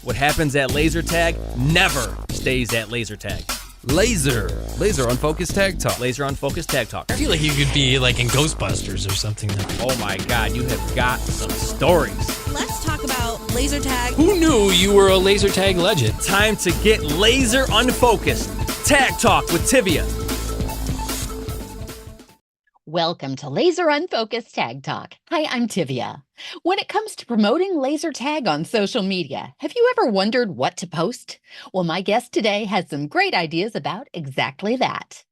What happens at laser tag never stays at laser tag. Laser Unfocused Tag Talk. Laser Unfocused Tag Talk. I feel like you could be like in Ghostbusters or something. Oh my God, you have got some stories. Let's talk about laser tag. Who knew you were a laser tag legend? Time to get laser unfocused. Tag Talk with Tivia. Welcome to Laser Unfocused Tag Talk. Hi, I'm Tivia. When it comes to promoting laser tag on social media, have you ever wondered what to post? Well, my guest today has some great ideas about exactly that.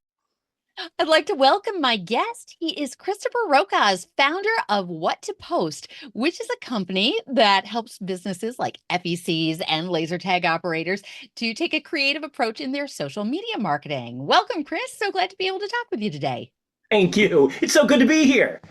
I'd like to welcome my guest. He is Christopher Rokosz, founder of What to Post, which is a company that helps businesses like FECs and laser tag operators to take a creative approach in their social media marketing. Welcome, Chris. So glad to be able to talk with you today. Thank you. It's so good to be here.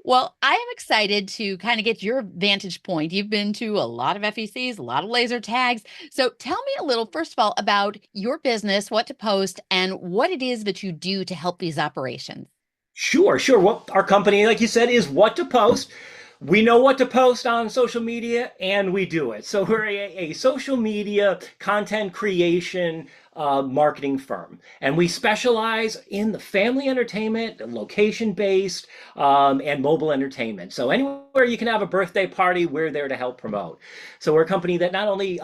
Well, I am excited to kind of get your vantage point. You've been to a lot of FECs, a lot of laser tags. So tell me a little, first of all, about your business, What to Post, and what it is that you do to help these operations. Sure. Well, our company, like you said, is What to Post. We know what to post on social media and we do it. So we're a social media content creation marketing firm. And we specialize in the family entertainment, location-based, and mobile entertainment. So anywhere you can have a birthday party, we're there to help promote. So we're a company that not only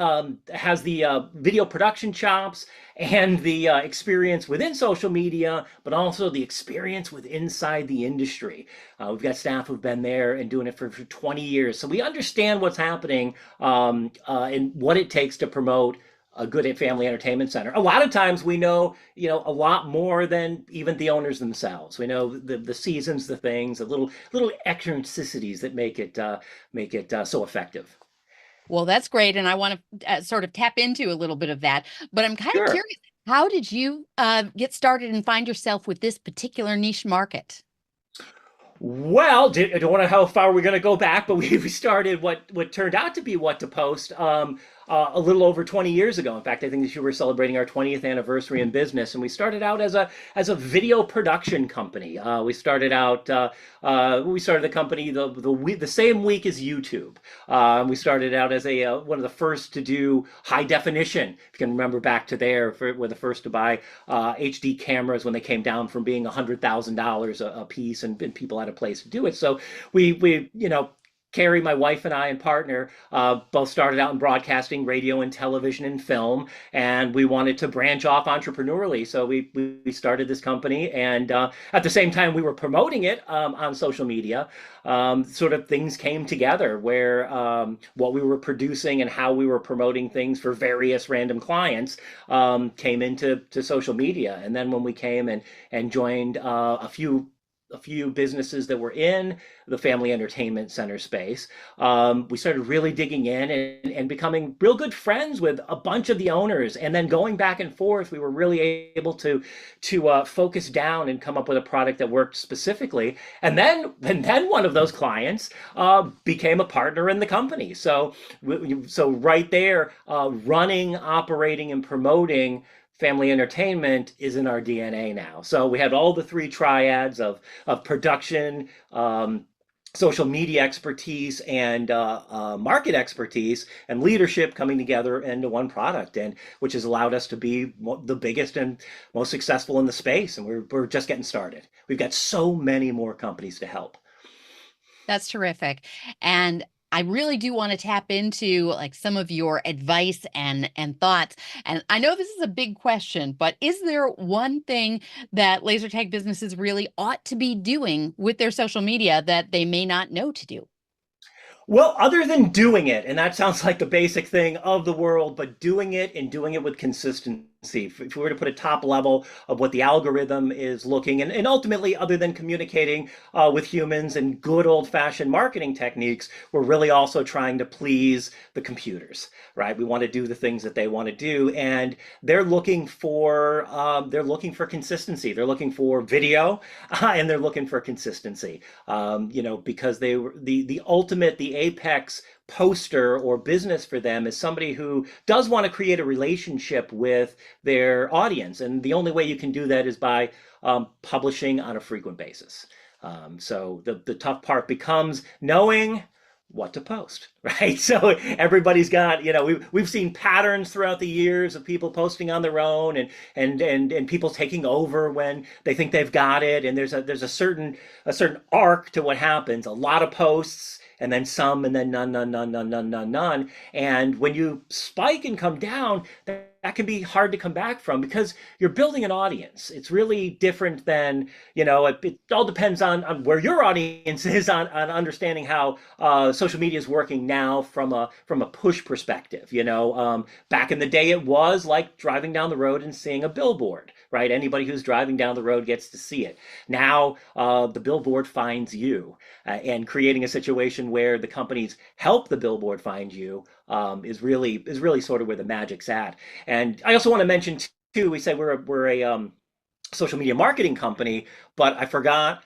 has the video production chops and the experience within social media, but also the experience with inside the industry. We've got staff who've been there and doing it for 20 years. So we understand what's happening and what it takes to promote a good family entertainment center. A lot of times we know, a lot more than even the owners themselves. We know the seasons, the things, the little eccentricities that make it so effective. Well, that's great. And I want to sort of tap into a little bit of that. But I'm kind of curious, how did you get started and find yourself with this particular niche market? Well, I don't know how far we're going to go back, but we started what turned out to be What to Post a little over 20 years ago. In fact, I think this year we're celebrating our 20th anniversary in business, and we started out as a video production company. We started the company the same week as YouTube. We started out as one of the first to do high definition. If you can remember back to there, we're the first to buy HD cameras when they came down from being $100,000 a piece, and people had a place to do it. So we Carrie, my wife, and I and partner both started out in broadcasting, radio and television and film, and we wanted to branch off entrepreneurially. So we started this company, and at the same time we were promoting it on social media. Sort of things came together where what we were producing and how we were promoting things for various random clients came into social media. And then when we came and joined a few businesses that were in the family entertainment center space, we started really digging in and becoming real good friends with a bunch of the owners. And then going back and forth, we were really able to focus down and come up with a product that worked specifically. And then one of those clients became a partner in the company. So right there, running, operating, and promoting family entertainment is in our DNA now. So we had all the three triads of production, social media expertise, and market expertise and leadership coming together into one product, and which has allowed us to be the biggest and most successful in the space. And we're just getting started. We've got so many more companies to help. That's terrific. And I really do want to tap into like some of your advice and thoughts. And I know this is a big question, but is there one thing that laser tag businesses really ought to be doing with their social media that they may not know to do? Well, other than doing it, and that sounds like the basic thing of the world, but doing it and doing it with consistency. If we were to put a top level of what the algorithm is looking, and ultimately, other than communicating with humans and good old-fashioned marketing techniques, we're really also trying to please the computers, right? We want to do the things that they want to do, and they're looking for consistency. They're looking for video, and they're looking for consistency. Because they were the ultimate, the apex poster or business for them is somebody who does want to create a relationship with their audience. And the only way you can do that is by publishing on a frequent basis. So the tough part becomes knowing what to post, right? So everybody's got, we've seen patterns throughout the years of people posting on their own and people taking over when they think they've got it. And there's a certain arc to what happens. A lot of posts and then some and then none, none, none, none, none, none, none. And when you spike and come down, that can be hard to come back from because you're building an audience. It's really different than, it all depends on where your audience is on understanding how social media is working now from a push perspective. Back in the day, it was like driving down the road and seeing a billboard, right? Anybody who's driving down the road gets to see it. Now, the billboard finds you, and creating a situation where the companies help the billboard find you is really sort of where the magic's at. And I also want to mention too, we say we're a social media marketing company, but I forgot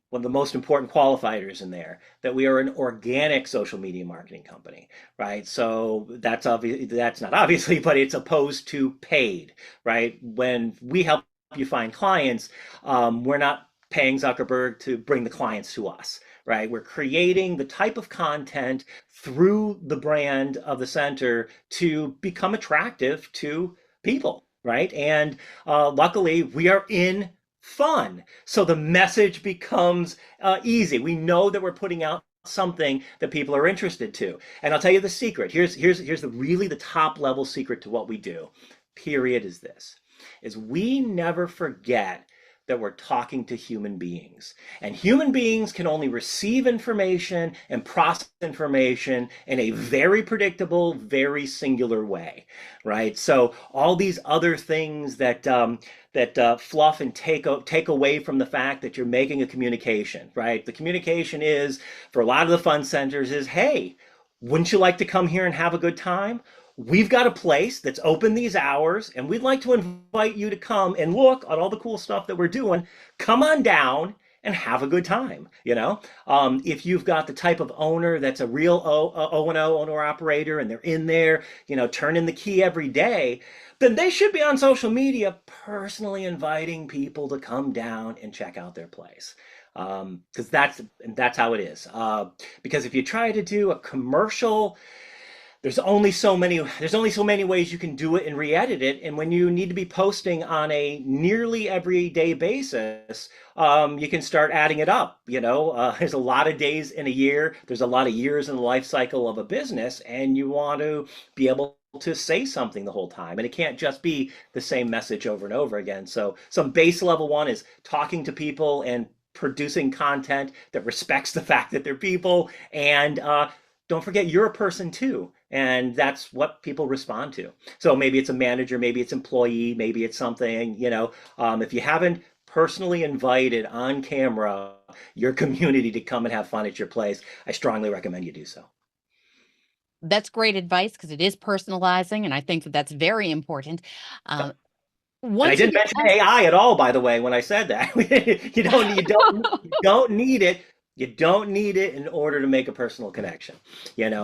one of the most important qualifiers in there, that we are an organic social media marketing company, right? So that's not obviously, but it's opposed to paid, right? When we help you find clients, we're not paying Zuckerberg to bring the clients to us, right? We're creating the type of content through the brand of the center to become attractive to people, right? And luckily, we are in fun. So the message becomes easy. We know that we're putting out something that people are interested to. And I'll tell you the secret. Here's the top level secret to what we do, period, is we never forget that we're talking to human beings. And human beings can only receive information and process information in a very predictable, very singular way, right? So all these other things that fluff and take away from the fact that you're making a communication, right? The communication is, for a lot of the fun centers, is, hey, wouldn't you like to come here and have a good time? We've got a place that's open these hours, and we'd like to invite you to come and look at all the cool stuff that we're doing. Come on down and have a good time. If you've got the type of owner that's a real O&O owner operator, and they're in there, turning the key every day, then they should be on social media personally inviting people to come down and check out their place. Because that's how it is. Because if you try to do a commercial, there's only so many ways you can do it and re-edit it. And when you need to be posting on a nearly everyday basis, you can start adding it up. There's a lot of days in a year. There's a lot of years in the life cycle of a business, and you want to be able to say something the whole time. And it can't just be the same message over and over again. So some base level one is talking to people and producing content that respects the fact that they're people. And don't forget, you're a person too. And that's what people respond to. So maybe it's a manager, maybe it's employee, maybe it's something, if you haven't personally invited on camera your community to come and have fun at your place, I strongly recommend you do so. That's great advice because it is personalizing, and I think that that's very important. And I didn't mention AI at all, by the way, when I said that. you don't need it. You don't need it in order to make a personal connection.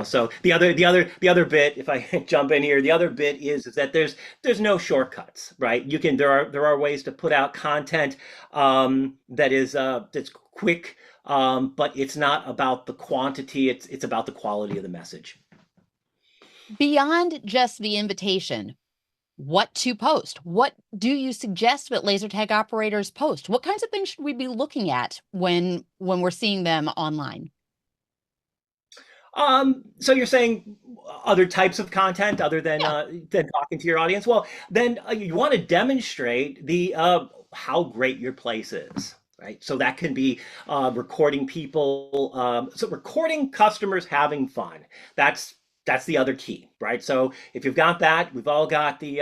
So the other bit, if I jump in here, the other bit is that there's no shortcuts, right? There are ways to put out content that's quick, but it's not about the quantity. It's about the quality of the message. Beyond just the invitation, what to post? What do you suggest that laser tag operators post? What kinds of things should we be looking at when we're seeing them online? So you're saying other types of content other than talking to your audience? Well, then you want to demonstrate the how great your place is. Right. So that can be recording people. So recording customers having fun. That's the other key, right? So if you've got that, we've all got the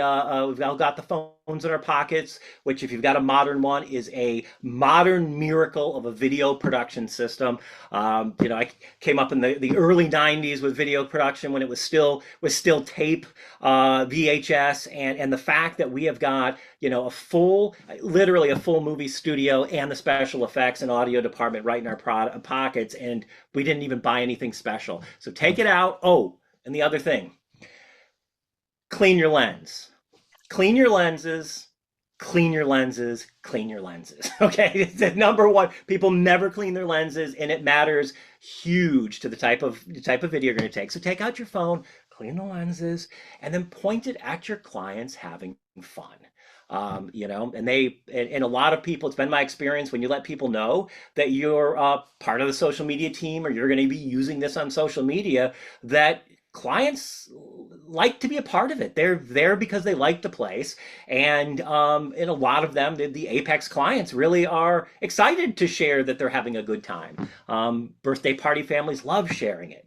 phones in our pockets, which if you've got a modern one is a modern miracle of a video production system. I came up in the early 90s with video production when it was still tape, VHS, and the fact that we have got literally a full movie studio and the special effects and audio department right in our pockets, and we didn't even buy anything special. So take it out. Oh. And the other thing, clean your lens. Clean your lenses, clean your lenses, clean your lenses. Okay, it's the number one. People never clean their lenses, and it matters huge to the type of video you're going to take. So take out your phone, clean the lenses, and then point it at your clients having fun. And a lot of people, it's been my experience when you let people know that you're part of the social media team or you're going to be using this on social media, that clients like to be a part of it. They're there because they like the place, and a lot of them, the Apex clients, really are excited to share that they're having a good time. Birthday party families love sharing it.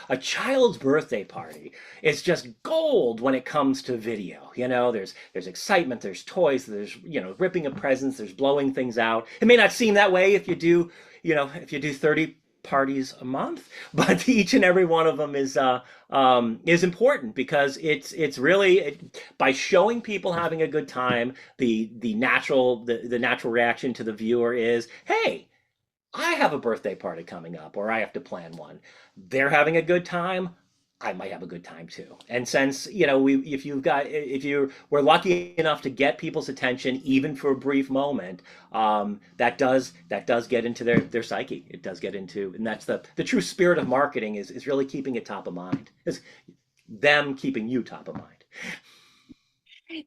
A child's birthday party is just gold when it comes to video. There's excitement, there's toys, there's ripping of presents, there's blowing things out. It may not seem that way if you do 30 parties a month, but each and every one of them is important, because it's really, by showing people having a good time, the natural reaction to the viewer is, hey, I have a birthday party coming up, or I have to plan one. They're having a good time, I might have a good time too. And since we're lucky enough to get people's attention even for a brief moment, that does get into their psyche. It does get into, and that's the true spirit of marketing, is really keeping it top of mind. Is them keeping you top of mind.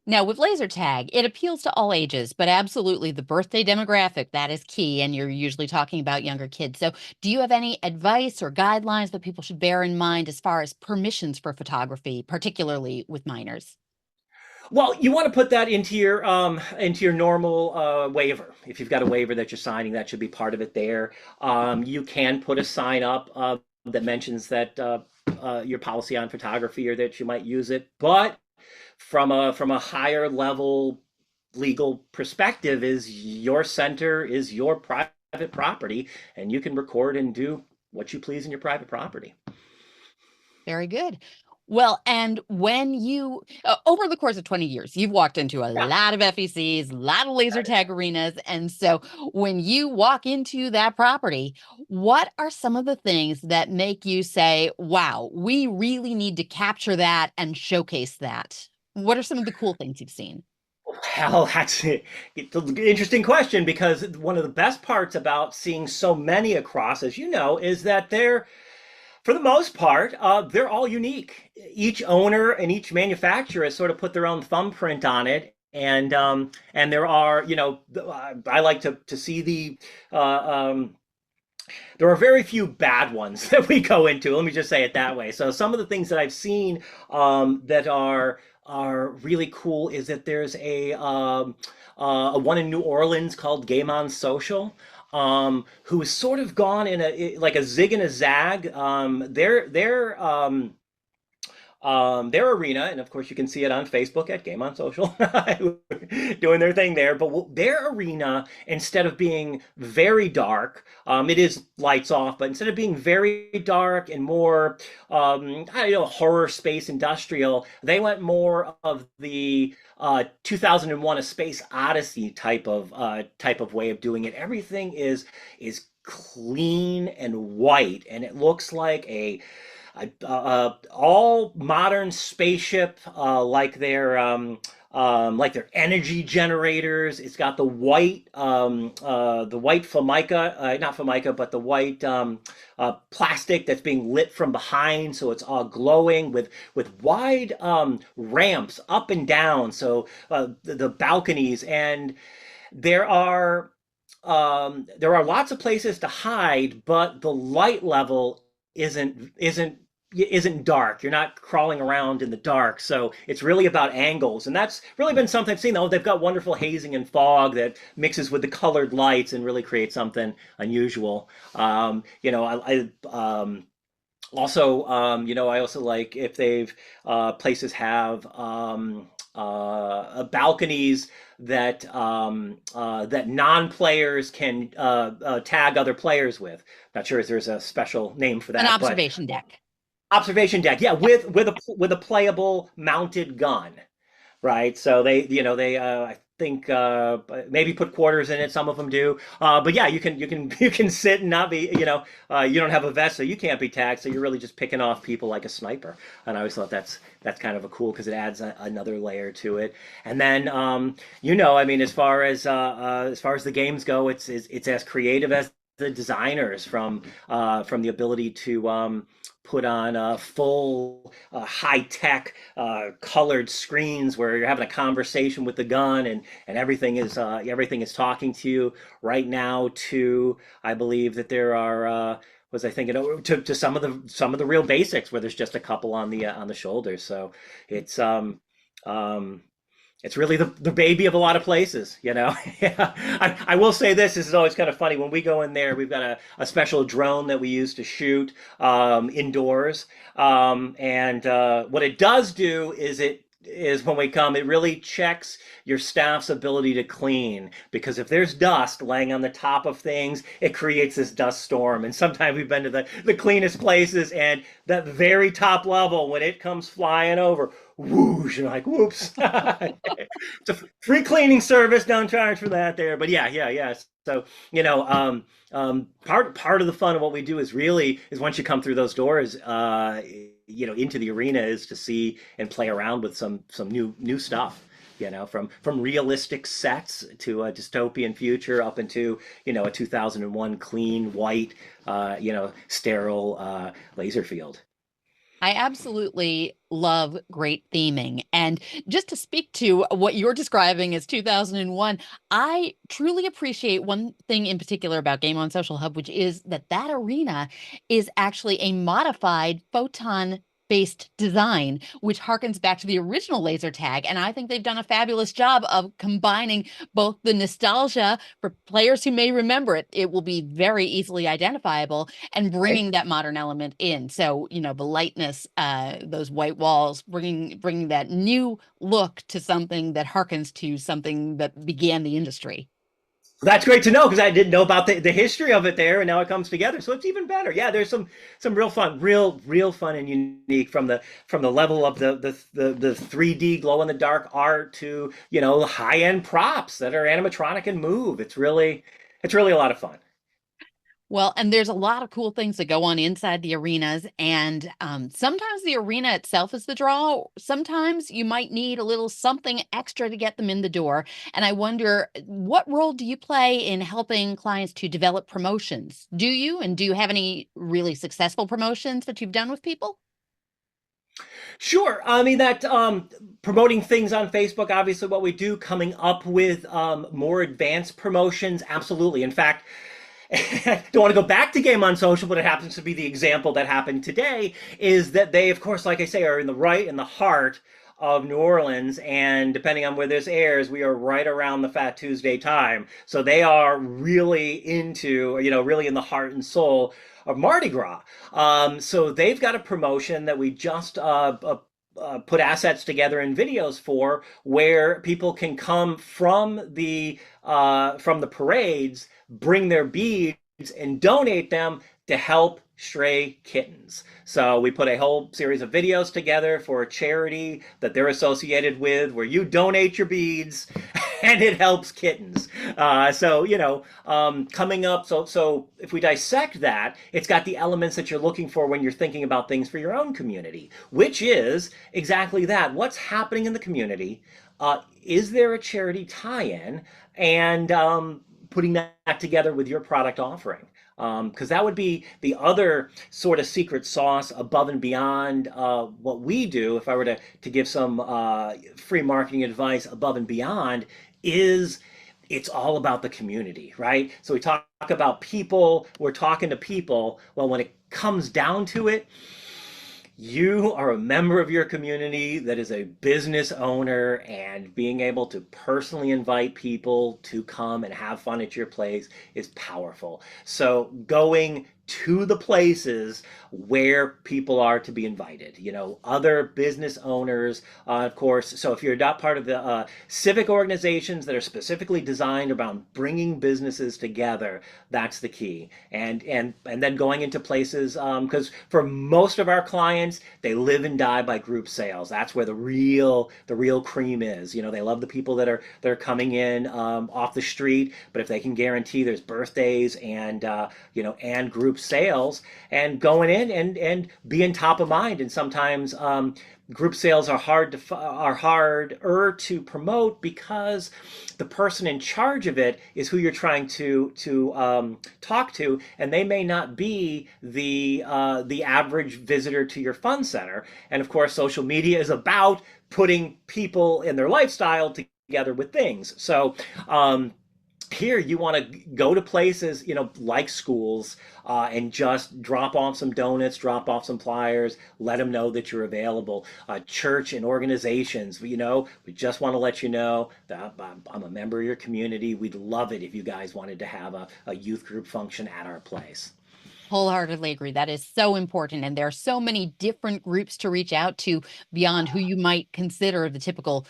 Now, with laser tag, it appeals to all ages, but absolutely the birthday demographic, that is key. And you're usually talking about younger kids. So do you have any advice or guidelines that people should bear in mind as far as permissions for photography, particularly with minors? Well, you want to put that into your normal waiver. If you've got a waiver that you're signing, that should be part of it there. You can put a sign up that mentions that your policy on photography, or that you might use it. But from a higher level legal perspective, is your center is your private property, and you can record and do what you please in your private property. Very good. Well, and when you, over the course of 20 years, you've walked into a lot of FECs, a lot of laser tag arenas. And so when you walk into that property, what are some of the things that make you say, wow, we really need to capture that and showcase that? What are some of the cool things you've seen? Well, it's an interesting question, because one of the best parts about seeing so many across, as you know, is that for the most part, they're all unique. Each owner and each manufacturer has sort of put their own thumbprint on it. And there are, I like to see there are very few bad ones that we go into. Let me just say it that way. So some of the things that I've seen that are really cool is that there's a one in New Orleans called Game On Social, who has sort of gone in a zig and a zag. Their arena, and of course you can see it on Facebook at Game On Social, doing their thing there. But their arena, instead of being very dark, it is lights off, but instead of being very dark and more, horror space industrial, they went more of the 2001: A Space Odyssey type of way of doing it. Everything is clean and white, and it looks like all modern spaceship, like their energy generators. It's got the white formica, not formica, but the white plastic that's being lit from behind, so it's all glowing with wide ramps up and down. So the balconies, and there are lots of places to hide, but the light level isn't dark. You're not crawling around in the dark. So it's really about angles. And that's really been something I've seen, though. They've got wonderful hazing and fog that mixes with the colored lights and really creates something unusual. I also like if they've places have balconies that non-players can tag other players with. Not sure if there's a special name for that. An observation deck. Observation deck, yeah, with a playable mounted gun, right? So they think maybe put quarters in it. Some of them do, but yeah, you can sit and not be, you don't have a vest, so you can't be tagged. So you're really just picking off people like a sniper. And I always thought that's kind of a cool because it adds another layer to it. And then I mean, as far as the games go, it's as creative as the designers from the ability to put on full high-tech colored screens where you're having a conversation with the gun and everything is talking to you right now to I believe that there are was I thinking to some of the real basics where there's just a couple on the shoulders. So it's it's really the baby of a lot of places, Yeah. I will say this is always kind of funny. When we go in there, we've got a special drone that we use to shoot indoors. And what it does do is when we come, it really checks your staff's ability to clean, because if there's dust laying on the top of things, it creates this dust storm. And sometimes we've been to the cleanest places, and that very top level, when it comes flying over, whoosh, you're like, whoops. It's a free cleaning service, don't charge for that there. But yeah. So, part of the fun of what we do is once you come through those doors, into the arena, is to see and play around with some new stuff. From realistic sets to a dystopian future up into a 2001 clean white sterile laser field. I absolutely love great theming. And just to speak to what you're describing as 2001, I truly appreciate one thing in particular about Game On Social Hub, which is that arena is actually a modified photon based design, which harkens back to the original laser tag. And I think they've done a fabulous job of combining both the nostalgia for players who may remember it. It will be very easily identifiable, and bringing that modern element in. So, the lightness, those white walls, bringing that new look to something that harkens to something that began the industry. That's great to know, because I didn't know about the history of it there, and now it comes together. So it's even better. Yeah, there's some real fun, real fun and unique from the level of the 3D glow in the dark art to high end props that are animatronic and move. It's really a lot of fun. Well, and there's a lot of cool things that go on inside the arenas, and sometimes the arena itself is the draw. Sometimes you might need a little something extra to get them in the door. And I wonder, what role do you play in helping clients to develop promotions? Do you have any really successful promotions that you've done with people? Sure. I mean, that promoting things on Facebook, obviously what we do, coming up with more advanced promotions. Absolutely. In fact, I don't want to go back to Game On Social, but it happens to be the example that happened today, is that they, of course, like I say, are in the heart of New Orleans, and depending on where this airs, we are right around the Fat Tuesday time. So they are really into, really in the heart and soul of Mardi Gras. So they've got a promotion that we just put assets together in videos for, where people can come from the parades, bring their beads and donate them to help stray kittens. So we put a whole series of videos together for a charity that they're associated with, where you donate your beads and it helps kittens. Coming up, so if we dissect that, it's got the elements that you're looking for when you're thinking about things for your own community, which is exactly that. What's happening in the community? Is there a charity tie-in? And putting that together with your product offering. Because that would be the other sort of secret sauce above and beyond what we do. If I were to give some free marketing advice above and beyond, is it's all about the community, right? So we talk about people, we're talking to people. Well, when it comes down to it, you are a member of your community that is a business owner, and being able to personally invite people to come and have fun at your place is powerful. So going to the places where people are to be invited. Other business owners, of course. So if you're not part of the civic organizations that are specifically designed around bringing businesses together, that's the key. And then going into places, because for most of our clients, they live and die by group sales. That's where the real cream is. They love the people that are coming in off the street, but if they can guarantee there's birthdays and group sales, and going in and being top of mind. And sometimes group sales are harder to promote because the person in charge of it is who you're trying to talk to, and they may not be the average visitor to your fund center. And of course, social media is about putting people in their lifestyle together with things. So here you want to go to places, like schools, and just drop off some donuts, drop off some flyers, let them know that you're available. Church and organizations, we just want to let you know that I'm a member of your community. We'd love it if you guys wanted to have a youth group function at our place. Wholeheartedly agree. That is so important. And there are so many different groups to reach out to beyond who you might consider the typical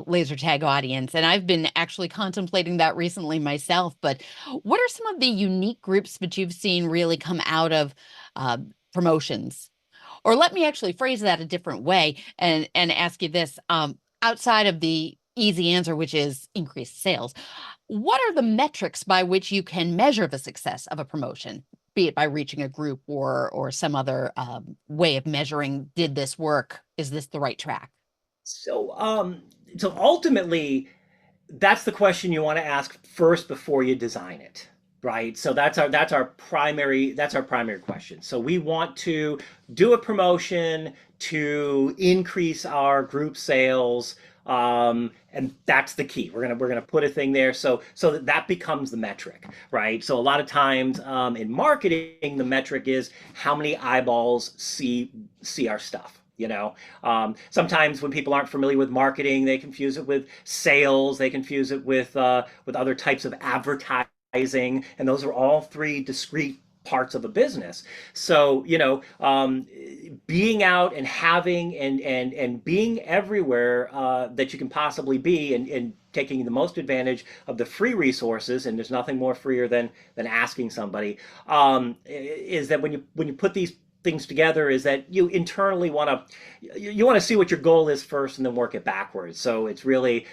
laser tag audience. And I've been actually contemplating that recently myself. But what are some of the unique groups that you've seen really come out of promotions? Or let me actually phrase that a different way and ask you this. Outside of the easy answer, which is increased sales, what are the metrics by which you can measure the success of a promotion? Be it by reaching a group or some other way of measuring, did this work? Is this the right track? So ultimately, that's the question you want to ask first before you design it, right? So that's our primary question. So we want to do a promotion to increase our group sales. And that's the key. We're gonna put a thing there so that becomes the metric, right? So a lot of times in marketing, the metric is how many eyeballs see our stuff. Sometimes when people aren't familiar with marketing, they confuse it with sales. They confuse it with other types of advertising, and those are all three discrete parts of a business. So being out and having and being everywhere that you can possibly be, and taking the most advantage of the free resources, and there's nothing more freer than asking somebody, is that when you put these things together, is that you internally want to see what your goal is first and then work it backwards. So it's really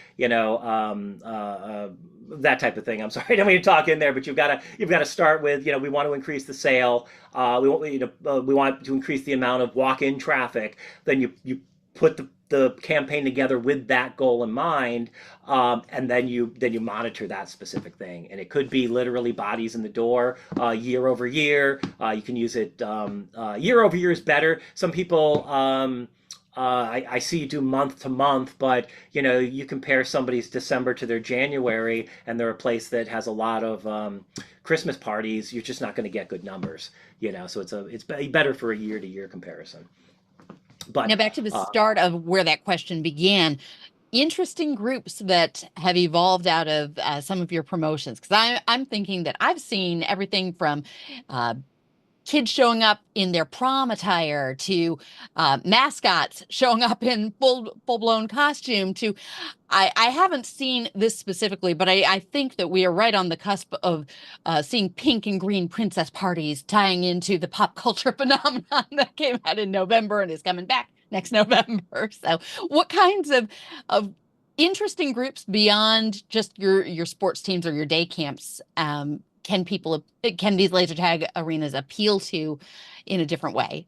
that type of thing. I'm sorry, I don't mean to talk in there, but you've got to start with we want to increase the sale. We want to increase the amount of walk-in traffic. Then you put the campaign together with that goal in mind, and then you monitor that specific thing. And it could be literally bodies in the door year over year. You can use it year over year is better. Some people I see you do month to month, but you compare somebody's December to their January, and they're a place that has a lot of Christmas parties. You're just not going to get good numbers. So it's better for a year to year comparison. But now back to the start of where that question began. Interesting groups that have evolved out of some of your promotions, because I'm thinking that I've seen everything from kids showing up in their prom attire to mascots showing up in full-blown costume to I haven't seen this specifically, but I think that we are right on the cusp of seeing pink and green princess parties tying into the pop culture phenomenon that came out in November and is coming back next November. So what kinds of interesting groups beyond just your sports teams or your day camps can these laser tag arenas appeal to in a different way?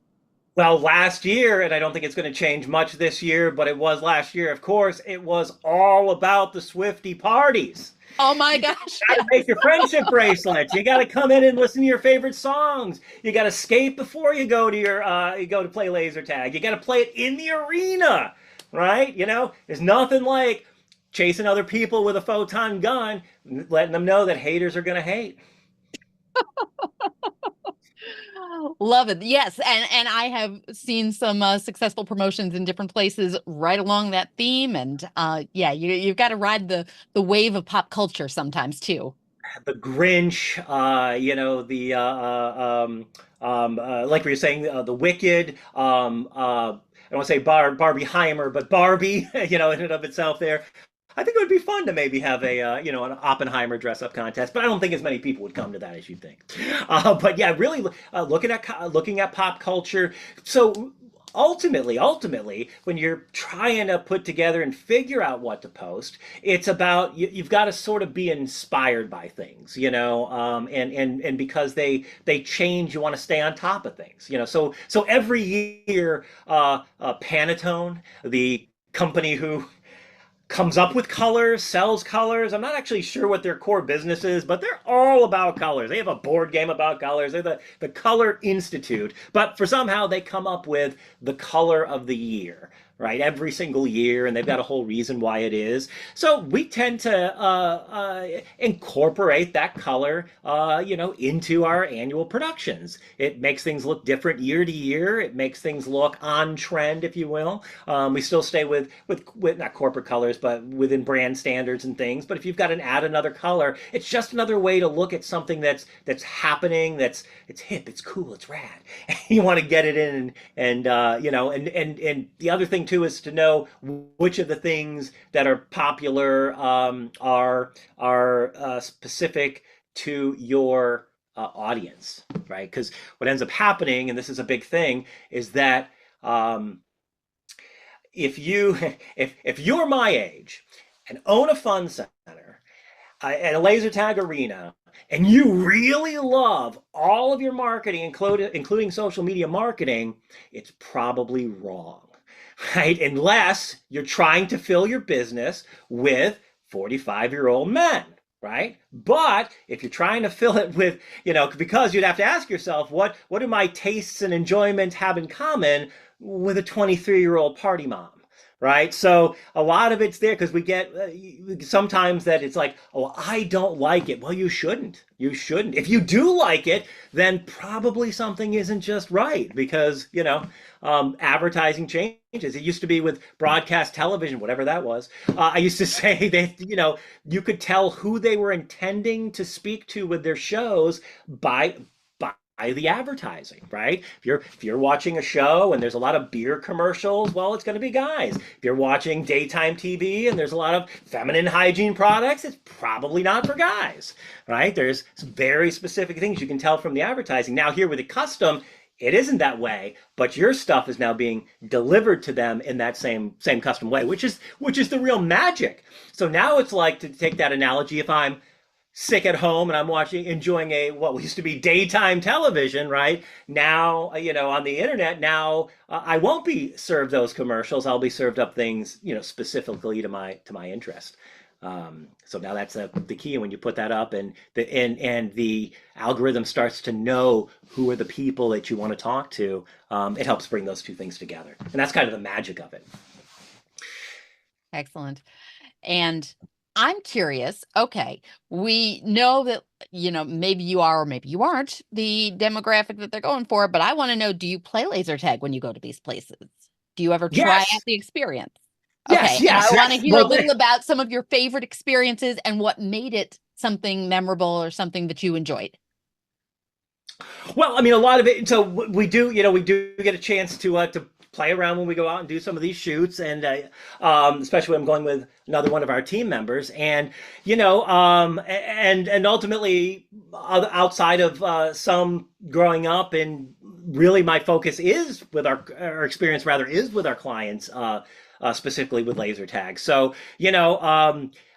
Well, last year, and I don't think it's going to change much this year, but it was last year, of course, it was all about the Swiftie parties. Oh my gosh. You got to make your friendship bracelets. You got to come in and listen to your favorite songs. You got to skate before you go to play laser tag. You got to play it in the arena, right? There's nothing like chasing other people with a photon gun, letting them know that haters are going to hate. Love it. Yes. And I have seen some successful promotions in different places right along that theme. And yeah, you've got to ride the wave of pop culture sometimes too. the Grinch, like we were saying, the Wicked. I don't want to say Barbie Heimer, but Barbie, in and of itself there. I think it would be fun to maybe have an Oppenheimer dress up contest, but I don't think as many people would come to that as you think. But yeah, really looking at pop culture. So ultimately, when you're trying to put together and figure out what to post, it's about you've got to sort of be inspired by things, and because they change, you want to stay on top of things, So every year, Pantone, the company who comes up with colors, sells colors. I'm not actually sure what their core business is, but they're all about colors. They have a board game about colors. They're the Color Institute. But for somehow they come up with the color of the year, right? Every single year, and they've got a whole reason why it is. So we tend to incorporate that color, into our annual productions. It makes things look different year to year. It makes things look on trend, if you will. We still stay with not corporate colors, but within brand standards and things. But if you've got add another color, it's just another way to look at something that's happening. It's hip, it's cool, it's rad. You want to get it in, and the other thing too is to know which of the things that are popular are specific to your audience, right? Because what ends up happening, and this is a big thing, is that if you're my age and own a fun center at a laser tag arena, and you really love all of your marketing, including social media marketing, it's probably wrong. Right? Unless you're trying to fill your business with 45-year-old men, right? But if you're trying to fill it with, because you'd have to ask yourself, what do my tastes and enjoyment have in common with a 23-year-old party mom? Right. So a lot of it's there because we get sometimes that it's like, oh, I don't like it. Well, you shouldn't. You shouldn't. If you do like it, then probably something isn't just right because, advertising changes. It used to be with broadcast television, whatever that was. I used to say that, you could tell who they were intending to speak to with their shows by the advertising, right? If you're watching a show and there's a lot of beer commercials, well, it's going to be guys. If you're watching daytime TV and there's a lot of feminine hygiene products, it's probably not for guys, right? There's some very specific things you can tell from the advertising. Now here with the custom, it isn't that way, but your stuff is now being delivered to them in that same custom way, which is the real magic. So now it's like, to take that analogy, if I'm sick at home and I'm enjoying what used to be daytime television, right? Now, on the internet, now I won't be served those commercials. I'll be served up things, specifically to my interest. So now that's the key. When you put that up and the algorithm starts to know who are the people that you want to talk to, it helps bring those two things together. And that's kind of the magic of it. Excellent. And I'm curious. Okay, we know that, maybe you are or maybe you aren't the demographic that they're going for, but I want to know, do you play laser tag when you go to these places? Do you ever try out the experience? Okay, yes. I want to hear a little about some of your favorite experiences and what made it something memorable or something that you enjoyed. Well, I mean, a lot of it. So we do get a chance to play around when we go out and do some of these shoots, and especially when I'm going with another one of our team members, and and ultimately outside of some growing up, and really my focus is with our experience rather is with our clients, specifically with laser tag. So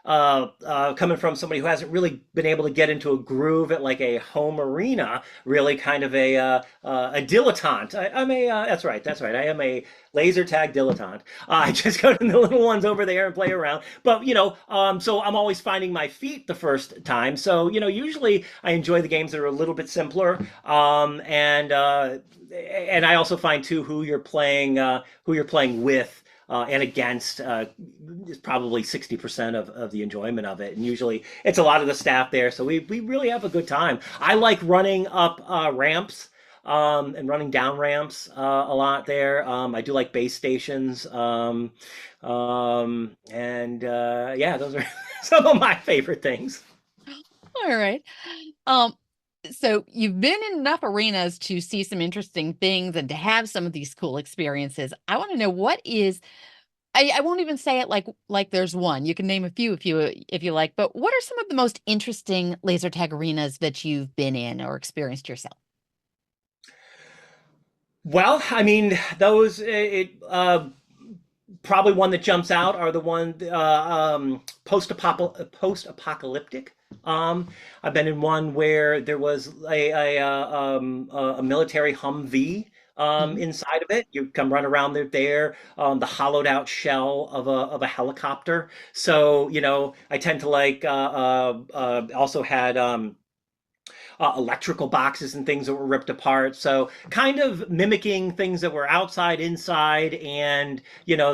coming from somebody who hasn't really been able to get into a groove at like a home arena, really kind of a dilettante. That's right. I am a laser tag dilettante. I just go to the little ones over there and play around. But so I'm always finding my feet the first time. So usually I enjoy the games that are a little bit simpler. And I also find too who you're playing with. And against is probably 60% of the enjoyment of it. And usually it's a lot of the staff there. So we really have a good time. I like running up ramps and running down ramps a lot there. I do like base stations. And those are some of my favorite things. All right. Um, so you've been in enough arenas to see some interesting things and to have some of these cool experiences. I want to know what is I won't even say it like there's one. You can name a few if you like, but what are some of the most interesting laser tag arenas that you've been in or experienced yourself? Well, I mean, those probably one that jumps out are the one post-apocalyptic. I've been in one where there was a military Humvee Mhm. inside of it. You come run around there, the hollowed out shell of a helicopter. So, I tend to like also had electrical boxes and things that were ripped apart. So kind of mimicking things that were outside, inside, and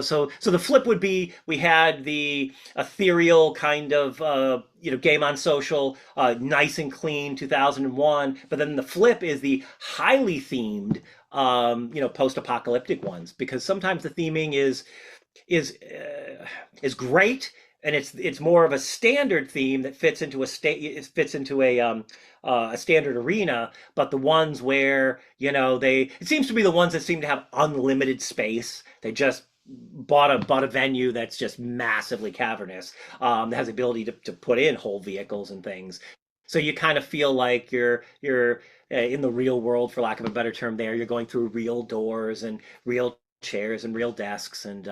so the flip would be we had the ethereal kind of game on social, nice and clean 2001, but then the flip is the highly themed post-apocalyptic ones because sometimes the theming is great and it's more of a standard theme that fits into a standard arena, but the ones where it seems to be the ones that seem to have unlimited space. They just bought a venue that's just massively cavernous, that has the ability to put in whole vehicles and things. So you kind of feel like you're in the real world, for lack of a better term. There, you're going through real doors and real chairs and real desks and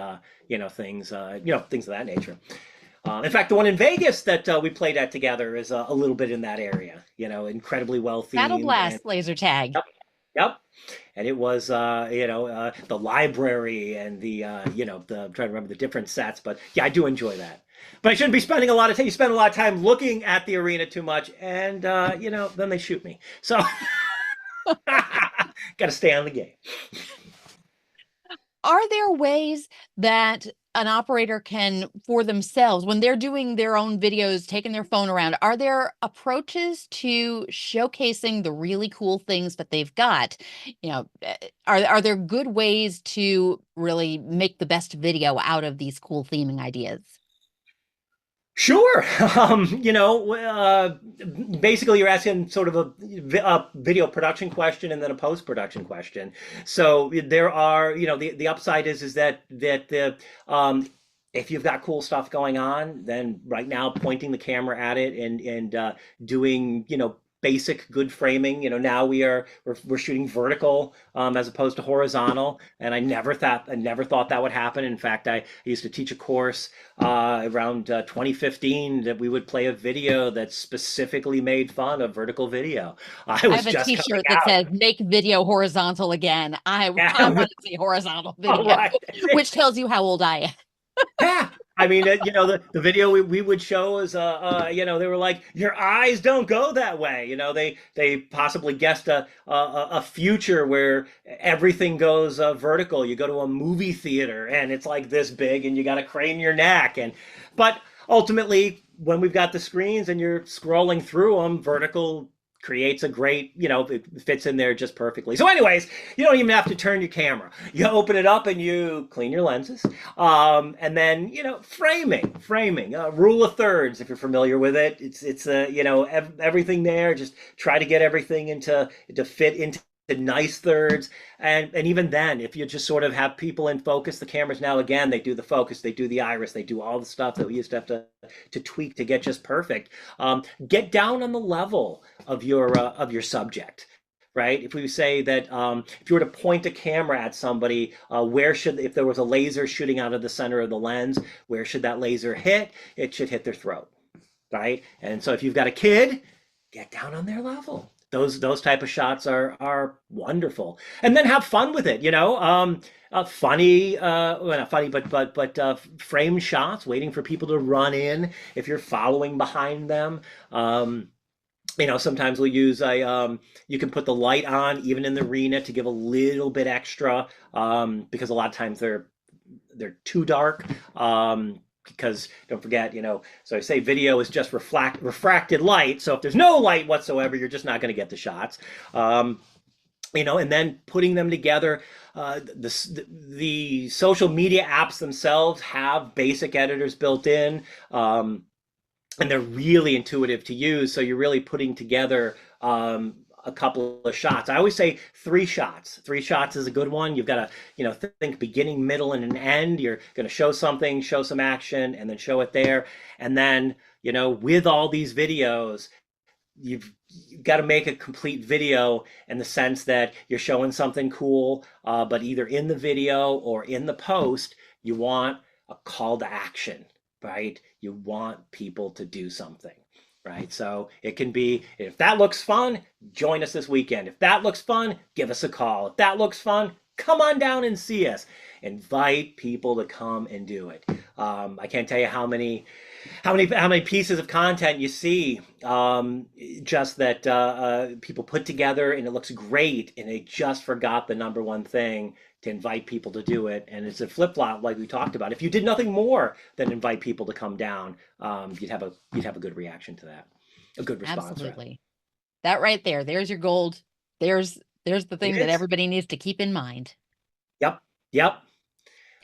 things of that nature. In fact, the one in Vegas that we played at together is a little bit in that area. Incredibly well Battle themed and Blast laser tag. yep, yep. And it was the library and I'm trying to remember the different sets, but yeah, I do enjoy that. But I shouldn't be spending a lot of time. You spend a lot of time looking at the arena too much, and then they shoot me. So got to stay on the game. Are there ways that an operator can, for themselves, when they're doing their own videos, taking their phone around, are there approaches to showcasing the really cool things that they've got? Are there good ways to really make the best video out of these cool theming ideas? Sure. Basically, you're asking sort of a video production question and then a post production question. So there are, the upside is that the if you've got cool stuff going on, then right now pointing the camera at it and doing basic good framing. Now we're shooting vertical as opposed to horizontal, and I never thought that would happen. In fact, I used to teach a course around 2015 that we would play a video that specifically made fun of vertical video. I I was have a just coming t-shirt that out. says "Make video horizontal again." I Yeah. want to see horizontal All video, right. which tells you how old I am. Yeah. I mean, the video we would show is, they were like, your eyes don't go that way. They possibly guessed a future where everything goes vertical. You go to a movie theater and it's like this big and you got to crane your neck. But ultimately, when we've got the screens and you're scrolling through them, vertical creates a great, it fits in there just perfectly. So anyways, you don't even have to turn your camera. You open it up and you clean your lenses. And then, framing, rule of thirds, if you're familiar with it. It's everything there. Just try to get everything to fit into nice thirds. And even then, if you just sort of have people in focus, the cameras now, again, they do the focus, they do the iris, they do all the stuff that we used to have to tweak to get just perfect. Get down on the level of your subject. Right? If we say that if you were to point a camera at somebody, if there was a laser shooting out of the center of the lens, where should that laser hit? It should hit their throat. Right? And so if you've got a kid, get down on their level. Those type of shots are wonderful, and then have fun with it. Funny, well, not funny, but framed shots, waiting for people to run in if you're following behind them. Sometimes we'll use you can put the light on even in the arena to give a little bit extra, because a lot of times they're too dark. Because don't forget, so I say video is just refracted light. So if there's no light whatsoever, you're just not going to get the shots. And then putting them together. The social media apps themselves have basic editors built in. and they're really intuitive to use. So you're really putting together a couple of shots. I always say 3 shots. 3 shots is a good one. You've got to, think beginning, middle, and an end. You're going to show something, show some action, and then show it there. And then, with all these videos, you've got to make a complete video in the sense that you're showing something cool, but either in the video or in the post, you want a call to action, right? You want people to do something, right? So it can be, if that looks fun, join us this weekend. If that looks fun, give us a call. If that looks fun, come on down and see us. Invite people to come and do it. I can't tell you how many pieces of content you see, just that people put together and it looks great, and they just forgot the number one thing, to invite people to do it. And it's a flip-flop, like we talked about. If you did nothing more than invite people to come down, you'd have a good reaction to that, a good response. Absolutely. That right there, there's your gold. There's the thing that everybody needs to keep in mind. Yep.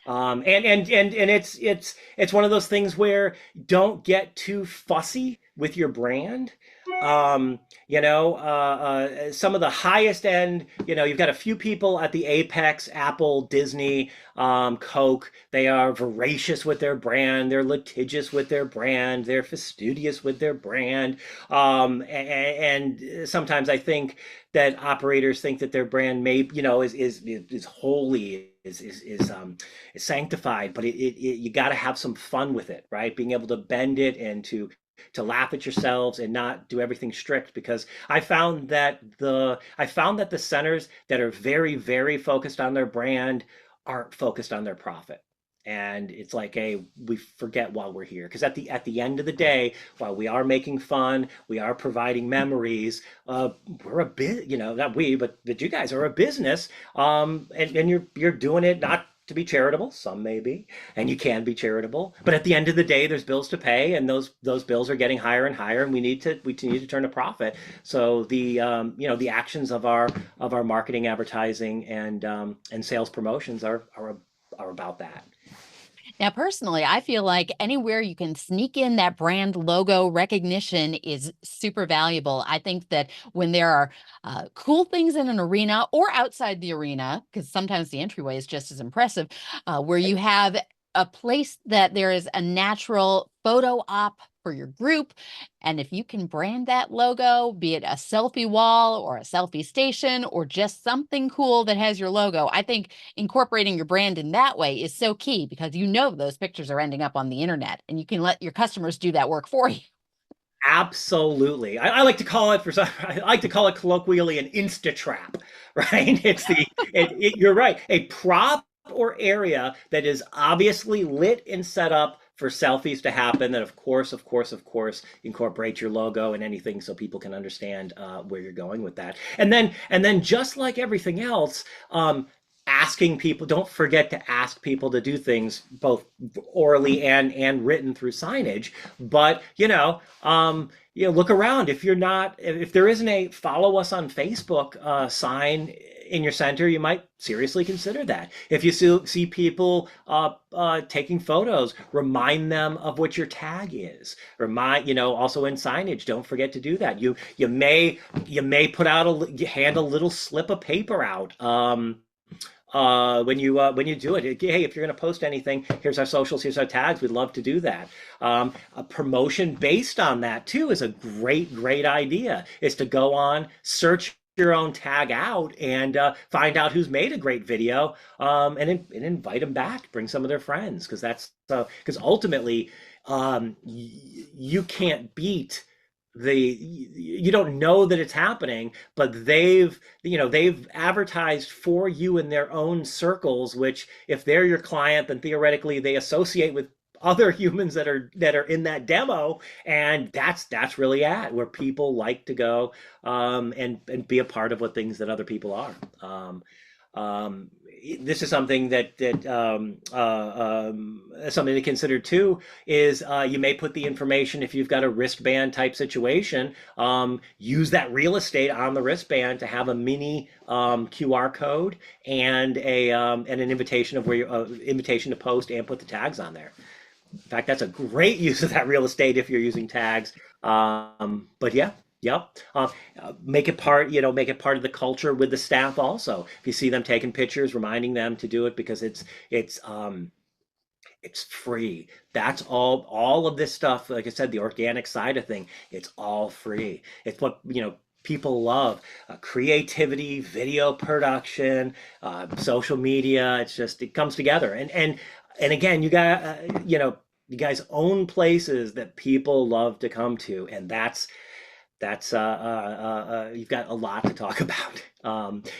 And it's one of those things where don't get too fussy with your brand. Some of the highest end, you've got a few people at the apex, Apple, Disney, Coke. They are voracious with their brand. They're litigious with their brand. They're fastidious with their brand. And sometimes I think that operators think that their brand is holy, is sanctified, but you got to have some fun with it, right? Being able to bend it and to laugh at yourselves and not do everything strict, because I found that the centers that are very, very focused on their brand aren't focused on their profit. And it's like, hey, we forget while we're here, because at the end of the day, while we are making fun, we are providing memories. We're a bit, not we, but you guys are a business, and you're doing it not to be charitable. Some may be, and you can be charitable, but at the end of the day, there's bills to pay, and those bills are getting higher and higher, and we need to turn a profit. So the actions of our marketing, advertising, and sales promotions are about that. Now, personally, I feel like anywhere you can sneak in that brand logo recognition is super valuable. I think that when there are cool things in an arena or outside the arena, because sometimes the entryway is just as impressive, where you have a place that there is a natural photo op for your group. And if you can brand that logo, be it a selfie wall or a selfie station or just something cool that has your logo, I think incorporating your brand in that way is so key, because those pictures are ending up on the internet, and you can let your customers do that work for you. Absolutely. I like to call it colloquially an Insta trap, right? You're right. A prop or area that is obviously lit and set up for selfies to happen, that of course incorporate your logo and anything so people can understand where you're going with that. And then just like everything else, asking people, don't forget to ask people to do things both orally and written through signage. But look around. If there isn't a follow us on Facebook sign in your center, you might seriously consider that. If you see people taking photos, remind them of what your tag is. Also in signage, don't forget to do that. You may put out hand a little slip of paper out when you do it. Hey, if you're going to post anything, here's our socials, here's our tags. We'd love to do that. A promotion based on that too is a great idea. Is to go on, search your own tag out, and find out who's made a great video, and invite them back, bring some of their friends, because ultimately you can't beat you don't know that it's happening, but they've advertised for you in their own circles, which if they're your client, then theoretically they associate with other humans that are in that demo, and that's really where people like to go and be a part of what things that other people are. This is something something to consider too, is you may put the information, if you've got a wristband type situation, use that real estate on the wristband to have a mini QR code and an invitation to post, and put the tags on there. In fact, that's a great use of that real estate if you're using tags. But yeah, yep. Make it part, make it part of the culture with the staff also. If you see them taking pictures, reminding them to do it because it's free. That's all of this stuff, like I said, the organic side of thing, it's all free. It's what, people love. Creativity, video production, social media. It's just, it comes together. And again, you guys own places that people love to come to, and that's you've got a lot to talk about.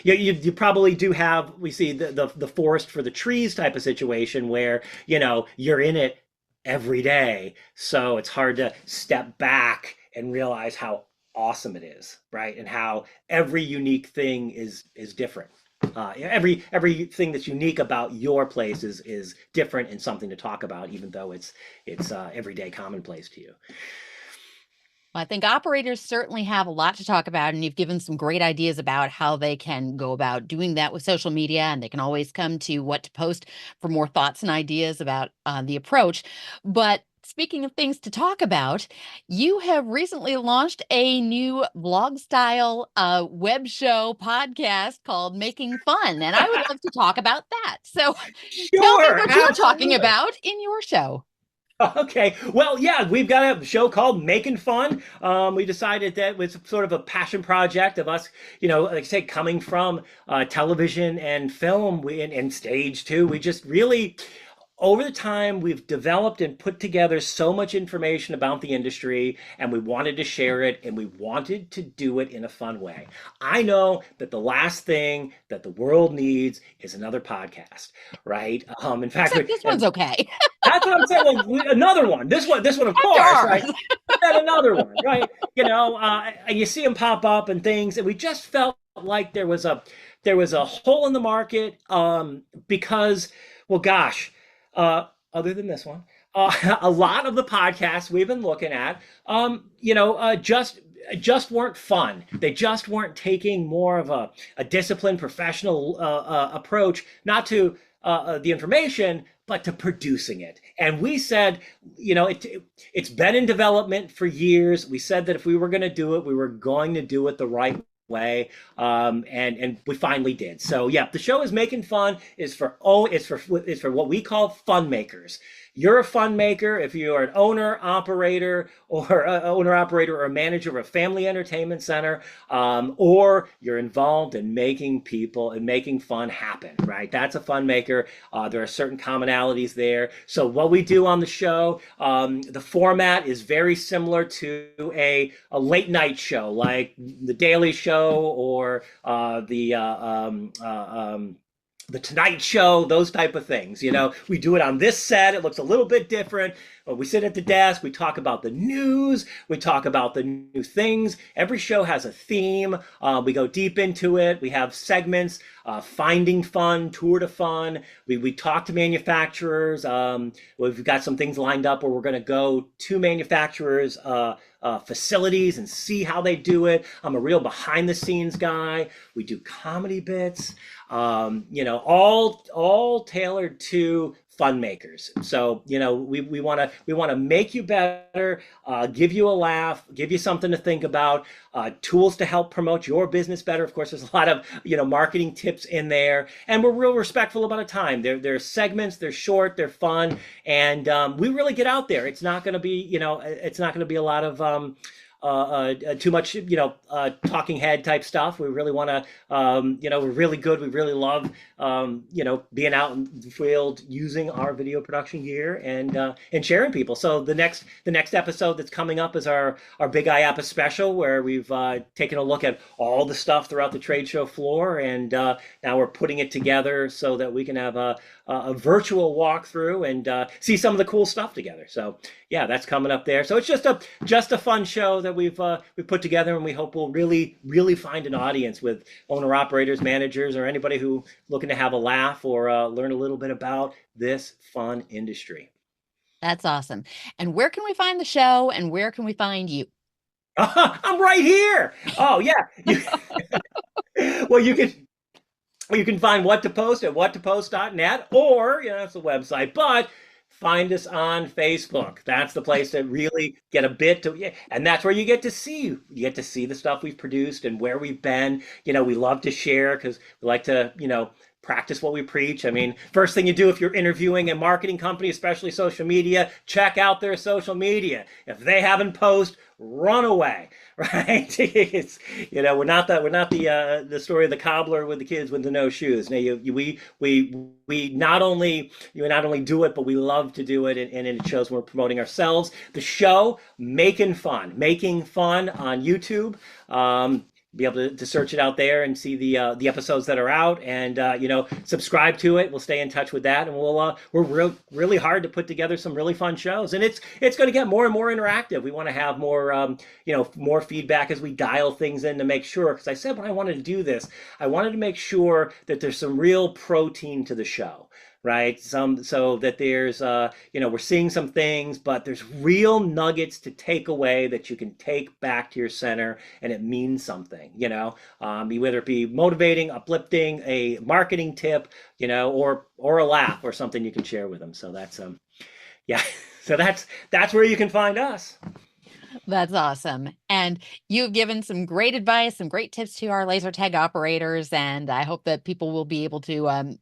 You probably do have, we see the forest for the trees type of situation where you're in it every day, so it's hard to step back and realize how awesome it is, right? And how every unique thing is different. Everything that's unique about your place is different and something to talk about, even though it's everyday commonplace to you. Well, I think operators certainly have a lot to talk about, and you've given some great ideas about how they can go about doing that with social media, and they can always come to What to Post for more thoughts and ideas about the approach. But speaking of things to talk about, you have recently launched a new vlog style web show podcast called Making Fun, and I would love to talk about that. So tell me Sure, what you're talking absolutely. about in your show. Okay, well, yeah, we've got a show called Making Fun. We decided that was sort of a passion project of us, like I say, coming from television and film and stage too. We just really, over the time, we've developed and put together so much information about the industry, and we wanted to share it, and we wanted to do it in a fun way. I know that the last thing that the world needs is another podcast, right? In fact, Except this one's okay. that's what I'm saying. Well, another one. This one, of course, right? Then another one, right? And you see them pop up and things, and we just felt like there was a hole in the market, because, well, gosh, other than this one, a lot of the podcasts we've been looking at, just weren't fun. They just weren't taking more of a disciplined, professional approach, not to the information, but to producing it. And we said, it's been in development for years. We said that if we were going to do it, we were going to do it the right way, and we finally did. So yeah, the show is Making Fun. It's for what we call fun makers. You're a fun maker if you are an owner, operator, or a manager of a family entertainment center, or you're involved in making fun happen, right? That's a fun maker. There are certain commonalities there. So what we do on the show, the format is very similar to a late night show, like The Daily Show or the Tonight Show, those type of things. We do it on this set. It looks a little bit different. We sit at the desk. We talk about the news. We talk about the new things. Every show has a theme. We go deep into it. We have segments, finding fun, tour de fun. We talk to manufacturers. We've got some things lined up where we're going to go to manufacturers' facilities and see how they do it. I'm a real behind the scenes guy. We do comedy bits, all tailored to fun makers. So, we want to make you better, give you a laugh, give you something to think about, tools to help promote your business better. Of course, there's a lot of, marketing tips in there, and we're real respectful about time. They're segments, they're short, they're fun, and we really get out there. It's not going to be, a lot of too much, talking head type stuff. We really want to, we're really good. We really love, being out in the field using our video production gear and sharing people. So the next episode that's coming up is our Big IAPA special, where we've taken a look at all the stuff throughout the trade show floor, and now we're putting it together so that we can have a virtual walkthrough and see some of the cool stuff together. So yeah, that's coming up there. So it's just a fun show that we've put together, and we hope we'll really find an audience with owner operators, managers, or anybody who looking to have a laugh or learn a little bit about this fun industry. That's awesome. And where can we find the show, and where can we find you? I'm right here. Oh yeah. Well, you can find What to Post at whattopost.net, or that's the website. But find us on Facebook. That's the place to really get a bit to, yeah, and that's where you get to see the stuff we've produced and where we've been. We love to share because we like to, practice what we preach. I mean, first thing you do if you're interviewing a marketing company, especially social media, check out their social media. If they haven't posted, run away, right? It's we're not the story of the cobbler with the kids with the no shoes. Now we not only do it, but we love to do it, and it shows we're promoting ourselves. The show making fun on YouTube. Be able to search it out there and see the episodes that are out, and subscribe to it. We'll stay in touch with that, and we're really hard to put together some really fun shows, and it's going to get more and more interactive. We want to have more more feedback as we dial things in to make sure, because I said when I wanted to do this, I wanted to make sure that there's some real protein to the show, right? So that there's we're seeing some things, but there's real nuggets to take away that you can take back to your center, and it means something, whether it be motivating, uplifting, a marketing tip, or a laugh or something you can share with them. So that's yeah. So that's where you can find us. That's awesome. And you've given some great advice, some great tips to our laser tag operators. And I hope that people will be able to,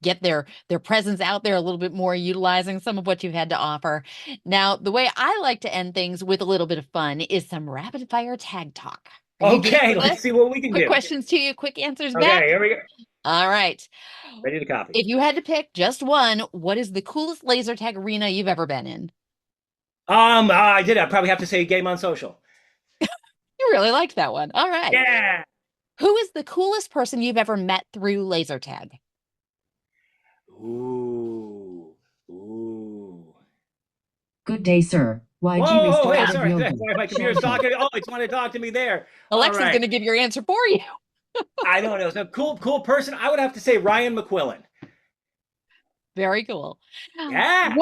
get their presence out there a little bit more, utilizing some of what you've had to offer. Now, the way I like to end things with a little bit of fun is some rapid fire tag talk. Okay, let's see what we can do. Quick questions to you, quick answers back. Okay, here we go. All right. Ready to copy. If you had to pick just one, what is the coolest laser tag arena you've ever been in? I did. I'd probably have to say Game on Social. You really liked that one. All right. Yeah. Who is the coolest person you've ever met through laser tag? Ooh. Good day, sir. Why'd you Whoa, restore hey, out of sorry, yoga? my computer's talking. Oh, it's want to talk to me there. Alexa's right. going to give your answer for you. I don't know. So cool person. I would have to say Ryan McQuillan. Very cool. Yeah.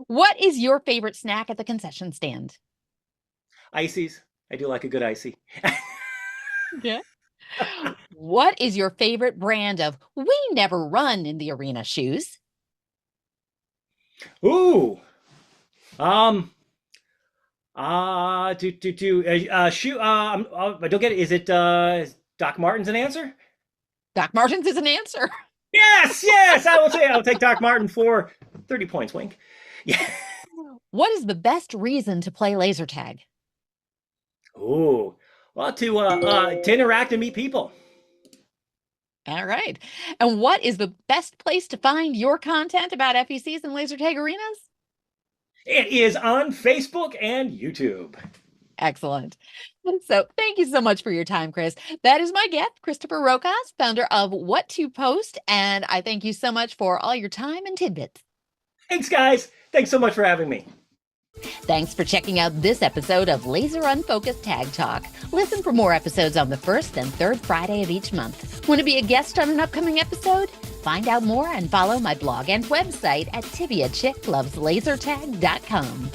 What is your favorite snack at the concession stand? Ices. I do like a good icy. Yeah. What is your favorite brand of "we never run in the arena" shoes? Ooh. I don't get it. Is it Doc Martens an answer? Doc Martens is an answer. Yes. I'll take Doc Marten for 30 points, wink. Yeah. What is the best reason to play laser tag? Ooh. Well, to interact and meet people. All right. And what is the best place to find your content about FECs and laser tag arenas? It is on Facebook and YouTube. Excellent. So thank you so much for your time, Chris. That is my guest, Christopher Rokosz, founder of What to Post. And I thank you so much for all your time and tidbits. Thanks, guys. Thanks so much for having me. Thanks for checking out this episode of Laser Unfocused Tag Talk. Listen for more episodes on the first and third Friday of each month. Want to be a guest on an upcoming episode? Find out more and follow my blog and website at TiviaChickLovesLaserTag.com.